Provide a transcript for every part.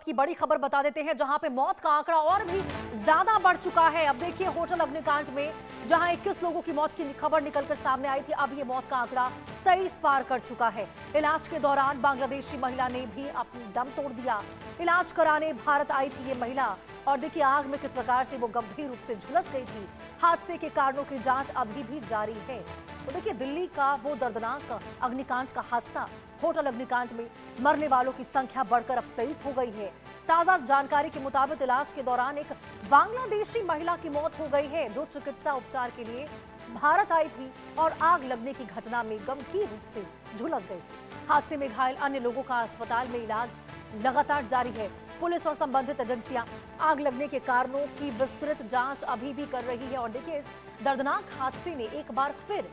की बड़ी खबर बता देते हैं, जहां पे मौत का आंकड़ा और भी ज्यादा बढ़ चुका है। अब देखिए, होटल अग्निकांड में जहां 21 लोगों की मौत की खबर निकलकर सामने आई थी, अब ये मौत का आंकड़ा 23 पार कर चुका है। इलाज के दौरान बांग्लादेशी महिला ने भी अपनी दम तोड़ दिया। इलाज कराने भारत आई थी ये महिला, और देखिए आग में किस प्रकार से वो गंभीर रूप से झुलस गई थी। हादसे के कारणों की जांच अभी भी जारी है। तो देखिए, दिल्ली का वो दर्दनाक अग्निकांड का हादसा, होटल अग्निकांड में मरने वालों की संख्या बढ़कर अब 23 हो गई है। ताजा जानकारी के मुताबिक इलाज के दौरान एक बांग्लादेशी महिला की मौत हो गई है, जो चिकित्सा उपचार के लिए भारत आई थी और आग लगने की घटना में गंभीर रूप से झुलस गई थी। हादसे में घायल अन्य लोगों का अस्पताल में इलाज लगातार जारी है। पुलिस और संबंधित एजेंसियां आग लगने के कारणों की विस्तृत जांच अभी भी कर रही है। और देखिए, इस दर्दनाक हादसे ने एक बार फिर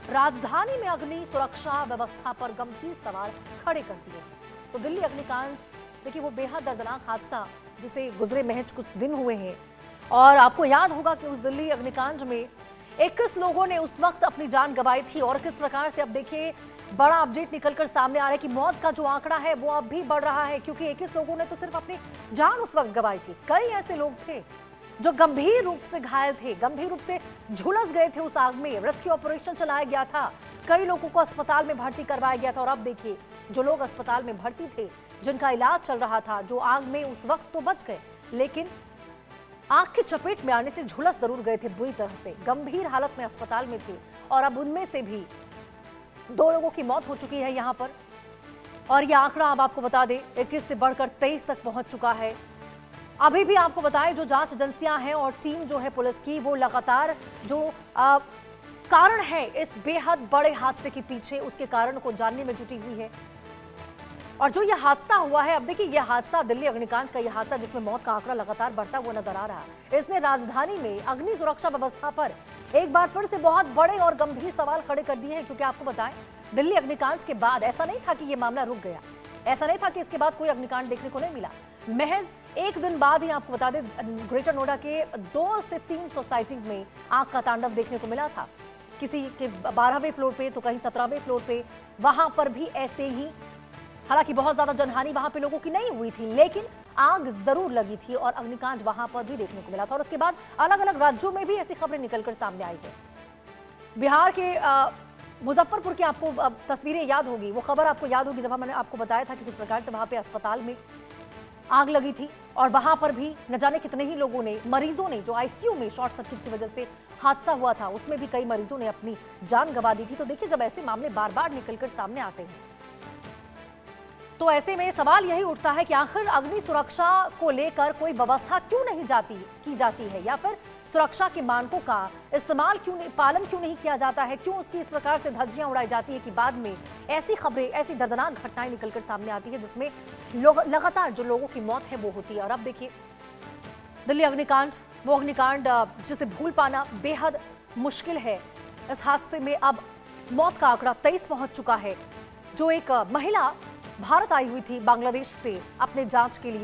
राजधानी में अग्नि सुरक्षा व्यवस्था पर गंभीर सवाल खड़े कर दिए हैं। तो दिल्ली अग्निकांड, देखिए वो बेहद दर्दनाक हादसा जिसे गुजरे महज कुछ दिन हुए हैं, और आपको याद होगा कि उस दिल्ली अग्निकांड में 21 लोगों ने उस वक्त अपनी जान गंवाई थी। और किस प्रकार से अब देखिए बड़ा अपडेट निकलकर सामने आ रहा है कि मौत का जो आंकड़ा है वो अब भी बढ़ रहा है, क्योंकि 21 लोगों ने तो सिर्फ अपनी जान उस वक्त गंवाई थी। कई ऐसे लोग थे जो गंभीर रूप से घायल थे, गंभीर रूप से झुलस गए थे उस आग में। रेस्क्यू ऑपरेशन चलाया गया था, कई लोगों को अस्पताल में भर्ती करवाया गया था। और अब देखिए, जो लोग अस्पताल में भर्ती थे, जिनका इलाज चल रहा था, जो आग में उस वक्त तो बच गए, लेकिन आग की चपेट में आने से झुलस जरूर गए थे, बुरी तरह से गंभीर हालत में अस्पताल में थे। और अब उनमें से भी 2 लोगों की मौत हो चुकी है यहां पर। और यह आंकड़ा अब आपको बता दें 21 से बढ़कर 23 तक पहुंच चुका है। अभी भी आपको बताएं, जो जांच एजेंसियां हैं और टीम जो है पुलिस की, वो लगातार जो कारण है इस बेहद बड़े हादसे के पीछे, उसके कारण को जानने में जुटी हुई है। और जो यह हादसा हुआ है, अब देखिए यह हादसा, दिल्ली अग्निकांड का यह हादसा जिसमें मौत का आंकड़ा लगातार बढ़ता हुआ नजर आ रहा है, इसने राजधानी में अग्नि सुरक्षा व्यवस्था पर एक बार फिर से बहुत बड़े और गंभीर सवाल खड़े कर दिए हैं। क्योंकि आपको बताएं, दिल्ली अग्निकांड के बाद ऐसा नहीं था कि यह मामला रुक गया, ऐसा नहीं था कि इसके बाद कोई अग्निकांड देखने को नहीं मिला। महज एक दिन बाद ही आपको बता दें, ग्रेटर नोएडा के 2 से 3 सोसाइटीज में आग का तांडव देखने को मिला था। किसी के 12वें फ्लोर पे तो कहीं 17वें फ्लोर पे, वहां पर भी ऐसे ही। हालांकि बहुत ज्यादा जनहानि वहां पे लोगों की नहीं हुई थी, लेकिन आग जरूर लगी थी और अग्निकांड वहां पर भी देखने को मिला था। और उसके बाद अलग अलग राज्यों में भी ऐसी खबरें निकलकर सामने आई है। बिहार के मुजफ्फरपुर की आपको तस्वीरें याद होगी, वो खबर आपको याद होगी जब मैंने आपको बताया था कि किस प्रकार से वहां पे अस्पताल में आग लगी थी। और वहां पर भी न जाने कितने ही लोगों ने, मरीजों ने, जो आईसीयू में शॉर्ट सर्किट की वजह से हादसा हुआ था, उसमें भी कई मरीजों ने अपनी जान गंवा दी थी। तो देखिए, जब ऐसे मामले बार बार निकलकर सामने आते हैं, तो ऐसे में सवाल यही उठता है कि आखिर अग्नि सुरक्षा को लेकर कोई व्यवस्था क्यों नहीं की जाती है, या फिर सुरक्षा के मानकों का इस्तेमाल पालन क्यों नहीं किया जाता है। क्यों उसकी इस प्रकार से धज्जियां उड़ाई जाती है कि बाद में ऐसी खबरें, ऐसी दर्दनाक घटनाएं निकलकर सामने आती है, जिसमें लगातार जो लोगों की मौत है वो होती है। और अब देखिए, दिल्ली अग्निकांड, वो अग्निकांड जिसे भूल पाना बेहद मुश्किल है। इस हादसे में अब मौत का आंकड़ा 23 पहुंच चुका है। जो एक महिला भारत आई हुई थी बांग्लादेश से अपने जांच के लिए,